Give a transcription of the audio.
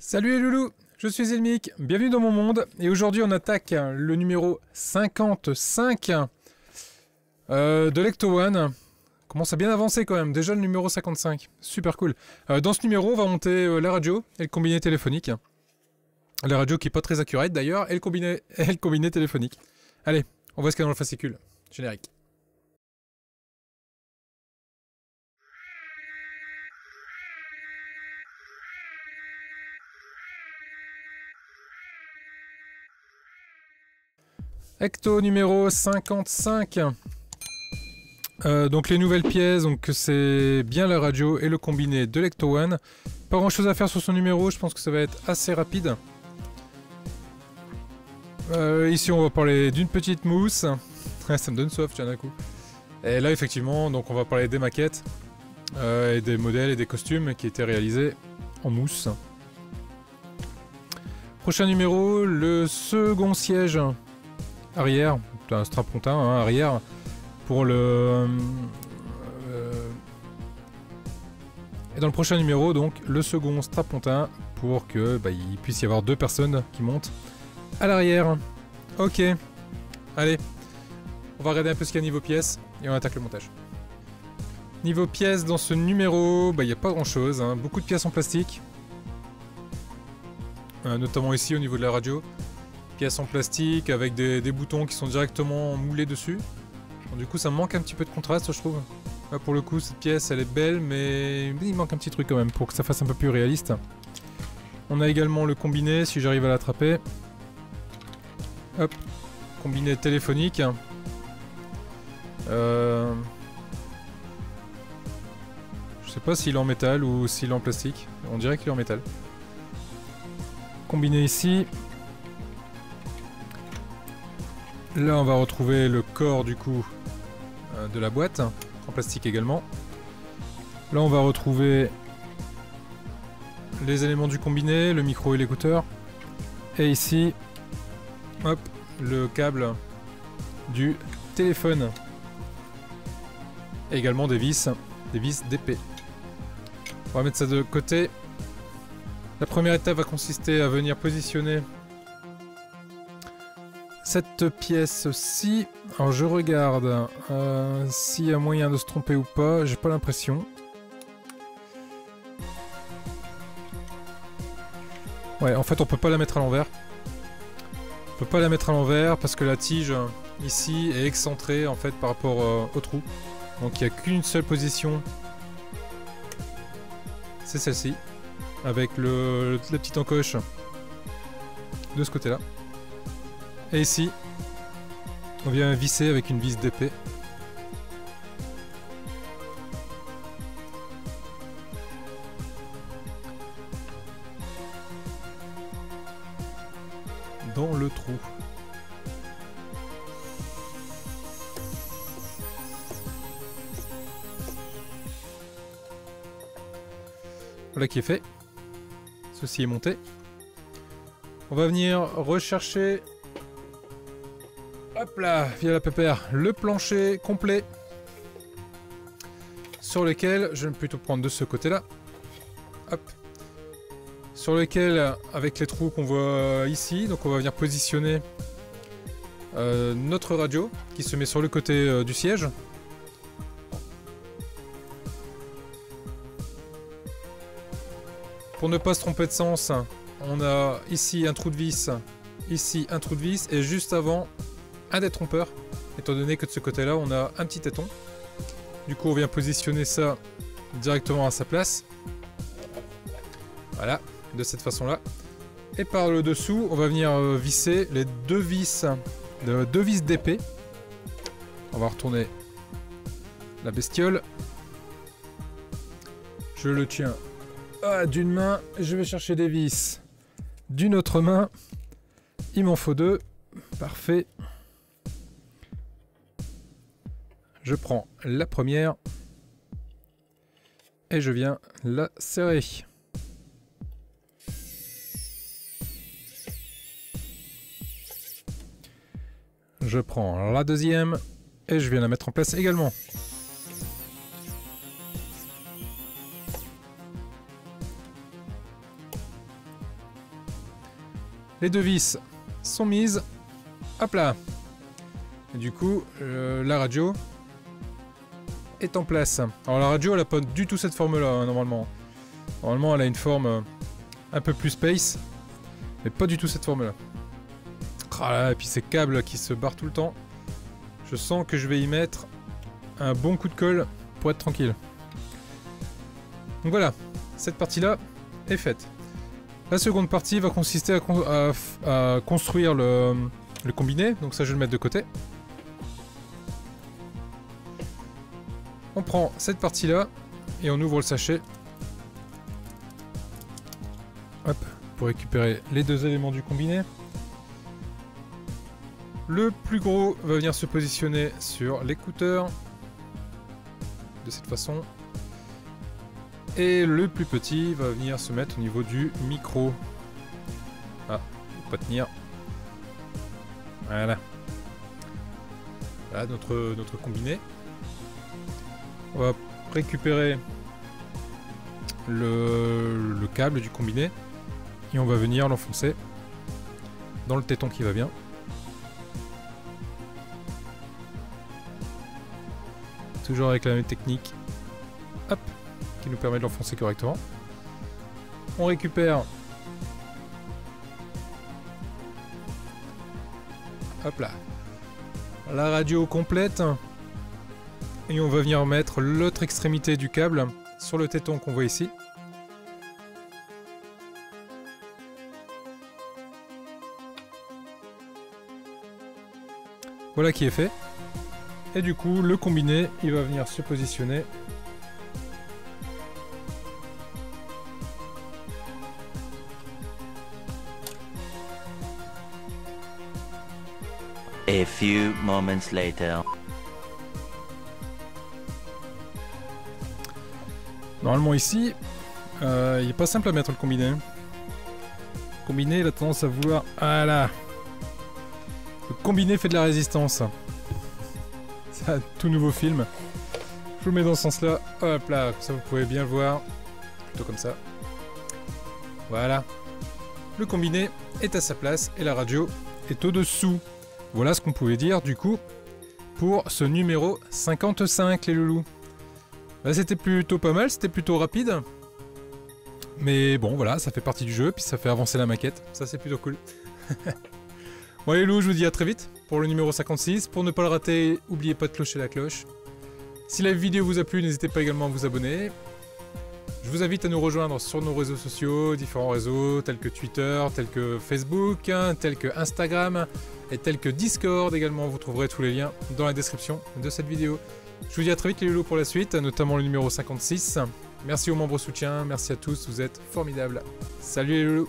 Salut les loulous, je suis Zelmic, bienvenue dans mon monde, et aujourd'hui on attaque le numéro 55 de Lecto One. Commence à bien avancer quand même, déjà le numéro 55, super cool. Dans ce numéro on va monter la radio et le combiné téléphonique. La radio qui est pas très accurate d'ailleurs, et le combiné téléphonique. Allez, on voit ce qu'il y a dans le fascicule, générique. Ecto numéro 55. Donc les nouvelles pièces, donc c'est bien la radio et le combiné de Lecto One. Pas grand chose à faire sur ce numéro, je pense que ça va être assez rapide. Ici on va parler d'une petite mousse. Ça me donne soif, tiens d'un coup. Et là effectivement, donc on va parler des maquettes, et des modèles et des costumes qui étaient réalisés en mousse. Prochain numéro, le second siège arrière, un strapontin hein, arrière, pour le... Et dans le prochain numéro, donc, le second strapontin pour que il puisse y avoir deux personnes qui montent à l'arrière. Ok, allez, on va regarder un peu ce qu'il y a niveau pièces et on attaque le montage. Niveau pièces, dans ce numéro, il n'y a pas grand chose, hein. Beaucoup de pièces en plastique, notamment ici au niveau de la radio. Pièces en plastique avec des boutons qui sont directement moulés dessus. Bon, du coup ça manque un petit peu de contraste je trouve. Là, pour le coup cette pièce elle est belle mais il manque un petit truc quand même pour que ça fasse un peu plus réaliste. On a également le combiné si j'arrive à l'attraper. Hop, combiné téléphonique. Je sais pas s'il est en métal ou s'il est en plastique. On dirait qu'il est en métal. Combiné ici. Là on va retrouver le corps du coup de la boîte, en plastique également. Là on va retrouver les éléments du combiné, le micro et l'écouteur. Et ici, hop, le câble du téléphone. Et également des vis d'épée. On va mettre ça de côté. La première étape va consister à venir positionner cette pièce-ci. Alors je regarde s'il y a moyen de se tromper ou pas, j'ai pas l'impression. Ouais, en fait on peut pas la mettre à l'envers. On peut pas la mettre à l'envers parce que la tige ici est excentrée en fait par rapport au trou. Donc il n'y a qu'une seule position. C'est celle-ci. Avec la petite encoche de ce côté-là. Et ici, on vient visser avec une vis d'épée. Dans le trou. Voilà qui est fait. Ceci est monté. On va venir rechercher... Hop là, via la pépère, le plancher complet sur lequel, je vais plutôt prendre de ce côté-là, hop, sur lequel, avec les trous qu'on voit ici, donc on va venir positionner notre radio qui se met sur le côté du siège. Pour ne pas se tromper de sens, on a ici un trou de vis, ici un trou de vis, et juste avant, un détrompeur, étant donné que de ce côté-là, on a un petit téton. Du coup, on vient positionner ça directement à sa place. Voilà, de cette façon-là. Et par le dessous, on va venir visser les deux vis d'épée. On va retourner la bestiole. Je le tiens d'une main. Je vais chercher des vis d'une autre main. Il m'en faut deux. Parfait. Je prends la première et je viens la serrer. Je prends la deuxième et je viens la mettre en place également. Les deux vis sont mises. Hop là. Et du coup, la radio est en place. Alors la radio, elle a pas du tout cette forme-là, hein, normalement. Normalement, elle a une forme un peu plus space, mais pas du tout cette forme-là. Ah là, et puis ces câbles qui se barrent tout le temps. Je sens que je vais y mettre un bon coup de colle pour être tranquille. Donc voilà, cette partie-là est faite. La seconde partie va consister à construire le combiné. Donc ça, je vais le mettre de côté. On prend cette partie-là et on ouvre le sachet. Hop, pour récupérer les deux éléments du combiné. Le plus gros va venir se positionner sur l'écouteur. De cette façon. Et le plus petit va venir se mettre au niveau du micro. Ah, il faut pas tenir. Voilà. Voilà notre combiné. On va récupérer le câble du combiné et on va venir l'enfoncer dans le téton qui va bien. Toujours avec la même technique. Hop, qui nous permet de l'enfoncer correctement. On récupère. Hop là. La radio complète. Et on va venir mettre l'autre extrémité du câble sur le téton qu'on voit ici. Voilà qui est fait. Et du coup, le combiné, il va venir se positionner. A few moments later. Normalement ici, il n'est pas simple à mettre le combiné. Le combiné, il a tendance à vouloir... Voilà. Le combiné fait de la résistance. C'est un tout nouveau film. Je vous le mets dans ce sens-là. Hop là, ça vous pouvez bien le voir. Plutôt comme ça. Voilà. Le combiné est à sa place et la radio est au-dessous. Voilà ce qu'on pouvait dire du coup pour ce numéro 55 les loulous. Là c'était plutôt pas mal, c'était plutôt rapide. Mais bon voilà, ça fait partie du jeu, puis ça fait avancer la maquette. Ça c'est plutôt cool. Bon les loulous, je vous dis à très vite pour le numéro 56. Pour ne pas le rater, n'oubliez pas de clocher la cloche. Si la vidéo vous a plu, n'hésitez pas également à vous abonner. Je vous invite à nous rejoindre sur nos réseaux sociaux, différents réseaux tels que Twitter, tels que Facebook, tels que Instagram et tels que Discord également. Vous trouverez tous les liens dans la description de cette vidéo. Je vous dis à très vite les loulous pour la suite, notamment le numéro 56. Merci aux membres soutiens, merci à tous, vous êtes formidables. Salut les loulous!